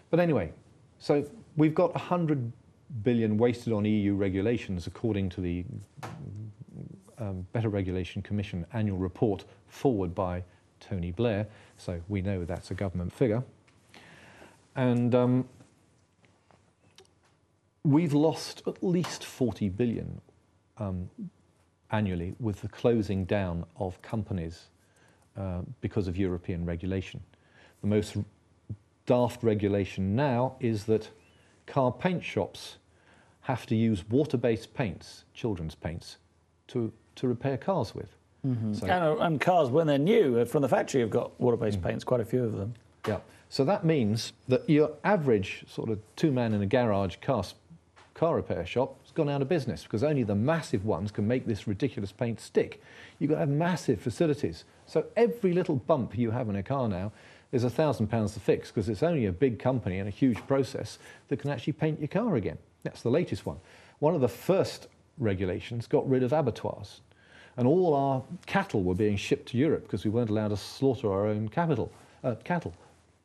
But anyway, so we've got 100 billion wasted on EU regulations according to the Better Regulation Commission annual report forward by Tony Blair. So we know that's a government figure. And we've lost at least 40 billion annually with the closing down of companies because of European regulation. The most daft regulation now is that car paint shops have to use water-based paints, children's paints, to repair cars with. Mm-hmm. So, and cars, when they're new, from the factory, have got water-based paints, quite a few of them. Yeah. So that means that your average sort of two-man in a garage car repair shop has gone out of business because only the massive ones can make this ridiculous paint stick. You've got to have massive facilities. So every little bump you have in a car now is £1,000 to fix because it's only a big company and a huge process that can actually paint your car again. That's the latest one. One of the first regulations got rid of abattoirs, and all our cattle were being shipped to Europe because we weren't allowed to slaughter our own cattle. Of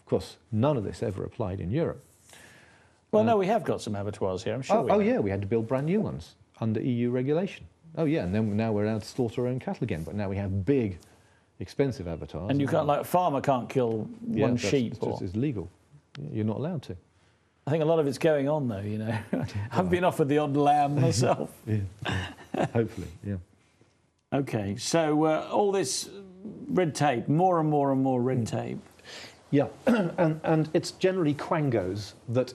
course, none of this ever applied in Europe. Well, no, we have got some abattoirs here, I'm sure. Oh yeah, we had to build brand new ones under EU regulation. Oh yeah, and then now we're allowed to slaughter our own cattle again, but now we have big, expensive abattoirs. And you can't, like, a farmer can't kill one sheep. It's legal. You're not allowed to. I think a lot of it's going on, though, you know. I've been offered the odd lamb myself. Yeah. Hopefully, yeah. OK, so all this red tape, more and more and more red tape. Yeah, and it's generally quangos that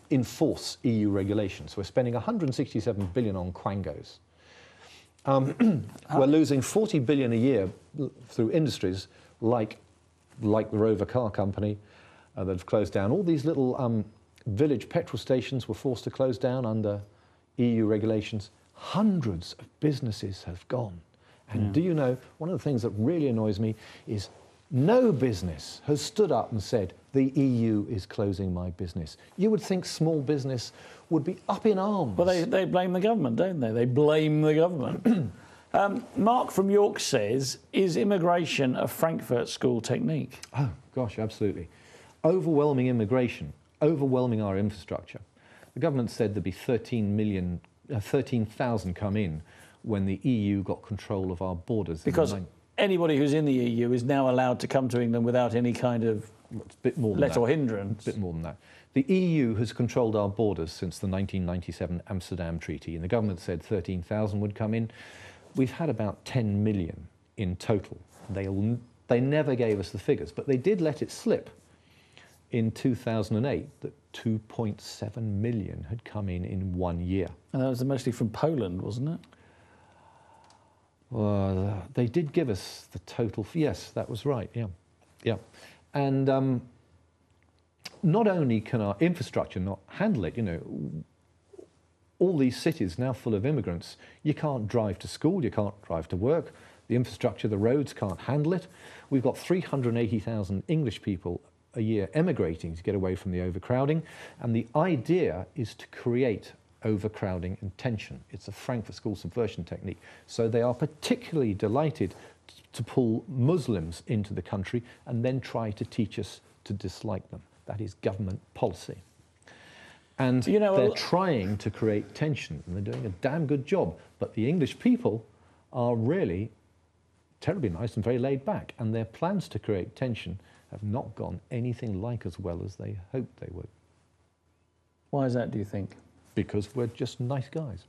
enforce EU regulations. We're spending 167 billion on quangos. We're losing 40 billion a year through industries like the Rover Car Company that have closed down. All these little village petrol stations were forced to close down under EU regulations. Hundreds of businesses have gone. And do you know, one of the things that really annoys me is no business has stood up and said, the EU is closing my business. You would think small business would be up in arms. Well, they blame the government, don't they? They blame the government. Mark from York says, is immigration a Frankfurt School technique? Oh, gosh, absolutely. Overwhelming immigration, overwhelming our infrastructure. The government said there'd be 13,000 come in when the EU got control of our borders. Because anybody who's in the EU is now allowed to come to England without any kind of let or hindrance. A bit more than that. The EU has controlled our borders since the 1997 Amsterdam Treaty, and the government said 13,000 would come in. We've had about 10 million in total. They never gave us the figures, but they did let it slip in 2008 that 2.7 million had come in 1 year. And that was mostly from Poland, wasn't it? They did give us the total. Yes, that was right. Yeah, yeah. And not only can our infrastructure not handle it, you know, all these cities now full of immigrants, you can't drive to school, you can't drive to work. The infrastructure, the roads can't handle it. We've got 380,000 English people a year emigrating to get away from the overcrowding. And the idea is to create overcrowding and tension. It's a Frankfurt School subversion technique. So they are particularly delighted to pull Muslims into the country and then try to teach us to dislike them. That is government policy. And you know, they're trying to create tension, and they're doing a damn good job. But the English people are really terribly nice and very laid back, and their plans to create tension have not gone anything like as well as they hoped they would. Why is that, do you think? Because we're just nice guys.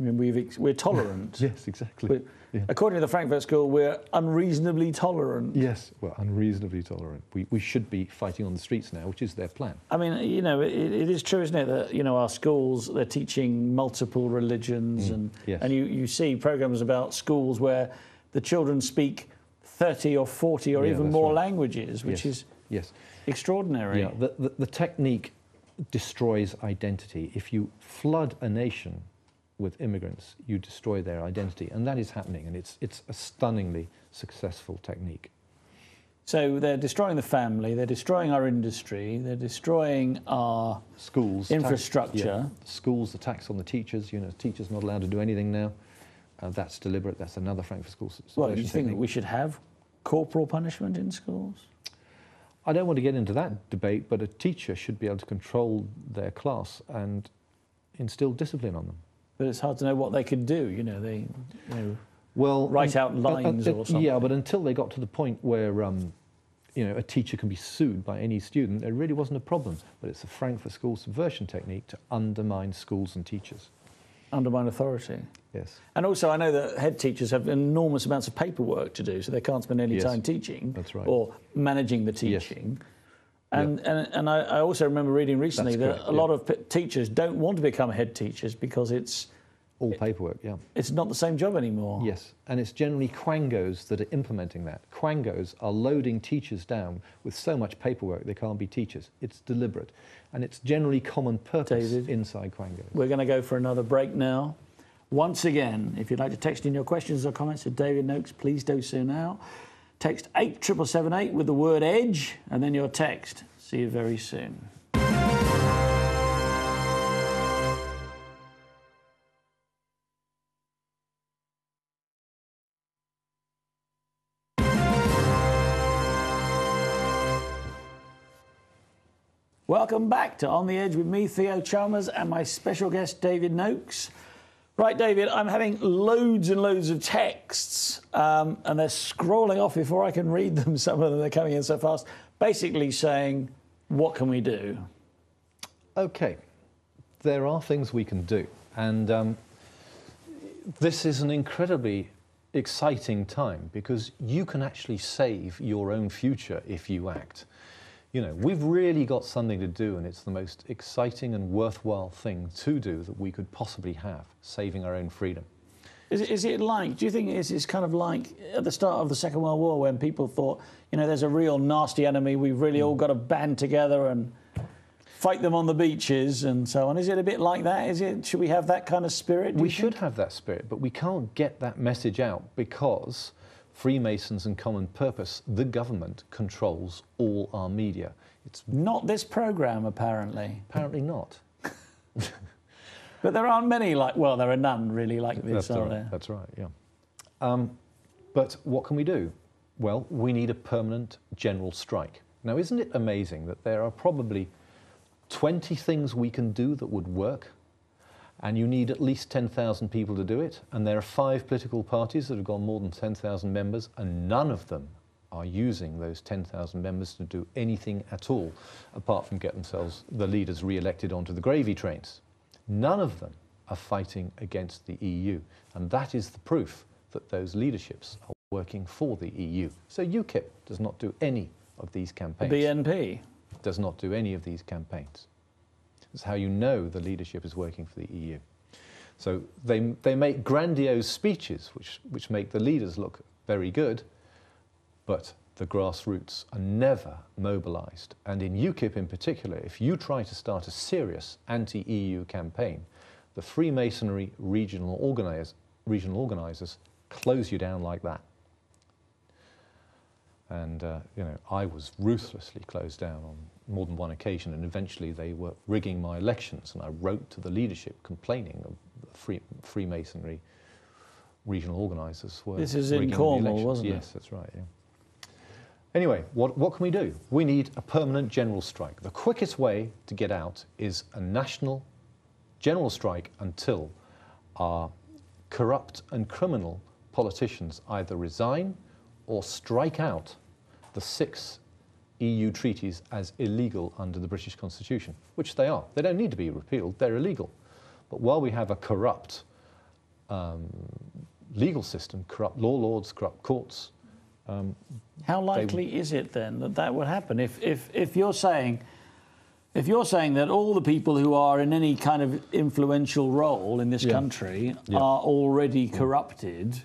I mean, we're tolerant. Yes, exactly. Yeah. According to the Frankfurt School, we're unreasonably tolerant. Yes, we're unreasonably tolerant. We should be fighting on the streets now, which is their plan. I mean, you know, it is true, isn't it, that, you know, our schools, they're teaching multiple religions, and you see programmes about schools where the children speak 30 or 40 or even more languages, which is extraordinary. Yeah, the technique destroys identity. If you flood a nation with immigrants, you destroy their identity, and that is happening, and it's a stunningly successful technique. So they're destroying the family, they're destroying our industry, they're destroying our schools, infrastructure. Schools, the tax on the teachers, you know, teachers not allowed to do anything now. That's deliberate. That's another Frankfurt School subversion technique. Do you think that we should have corporal punishment in schools? I don't want to get into that debate, but a teacher should be able to control their class and instill discipline on them. But it's hard to know what they could do, you know, write out lines or something. Yeah, but until they got to the point where, a teacher can be sued by any student, there really wasn't a problem. But it's a Frankfurt School subversion technique to undermine schools and teachers. Undermine authority. Yes. And also I know that head teachers have enormous amounts of paperwork to do, so they can't spend any time teaching. That's right. Or managing the teaching. Yes. And I also remember reading recently that a lot of teachers don't want to become head teachers because it's all paperwork, it's not the same job anymore. Yes, and it's generally quangos that are implementing that. Quangos are loading teachers down with so much paperwork they can't be teachers. It's deliberate, and it's generally common purpose inside quangos. We're going to go for another break now. Once again, if you'd like to text in your questions or comments to David Noakes, please do so now. Text 87778 with the word EDGE and then your text. See you very soon. Welcome back to On the Edge with me, Theo Chalmers, and my special guest, David Noakes. Right, David, I'm having loads and loads of texts, and they're scrolling off before I can read them. Some of them are coming in so fast, basically saying, what can we do? OK, there are things we can do. And this is an incredibly exciting time because you can actually save your own future if you act. You know, we've really got something to do, and it's the most exciting and worthwhile thing to do that we could possibly have, saving our own freedom. Is it like, do you think it's kind of like at the start of the Second World War when people thought, you know, there's a real nasty enemy, we've really all got to band together and fight them on the beaches and so on? Is it a bit like that? Should we have that kind of spirit? We should have that spirit, but we can't get that message out because Freemasons and Common Purpose, the government controls all our media. It's not this programme, apparently. Apparently not. But there aren't many like, well, there are none really like this, are there? That's right, yeah. But what can we do? Well, we need a permanent general strike. Now, isn't it amazing that there are probably 20 things we can do that would work? And you need at least 10,000 people to do it. And there are 5 political parties that have got more than 10,000 members, and none of them are using those 10,000 members to do anything at all, apart from get themselves, the leaders, re-elected onto the gravy trains. None of them are fighting against the EU. And that is the proof that those leaderships are working for the EU. So UKIP does not do any of these campaigns. The BNP does not do any of these campaigns. That's how you know the leadership is working for the EU. So they make grandiose speeches which make the leaders look very good, but the grassroots are never mobilised. And in UKIP in particular, if you try to start a serious anti-EU campaign, the Freemasonry regional organisers close you down like that. And I was ruthlessly closed down on more than one occasion, and eventually they were rigging my elections, and I wrote to the leadership complaining of the Freemasonry regional organisers were This is in Cornwall, wasn't it? Yes, that's right, yeah. Anyway, what can we do? We need a permanent general strike. The quickest way to get out is a national general strike until our corrupt and criminal politicians either resign or strike out the 6 EU treaties as illegal under the British Constitution, which they are. They don't need to be repealed, they're illegal. But while we have a corrupt legal system, corrupt law lords, corrupt courts... how likely is it then that that would happen? If you're saying that all the people who are in any kind of influential role in this country are already corrupted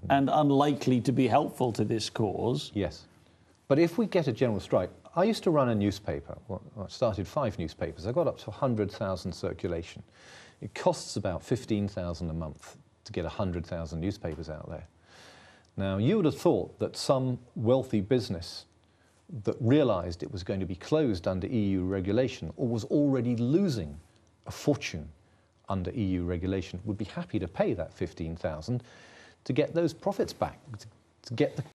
and unlikely to be helpful to this cause. Yes. But if we get a general strike, I used to run a newspaper. Well, I started 5 newspapers. I got up to 100,000 circulation. It costs about 15,000 a month to get 100,000 newspapers out there. Now, you would have thought that some wealthy business that realised it was going to be closed under EU regulation or was already losing a fortune under EU regulation would be happy to pay that 15,000 to get those profits back, to get the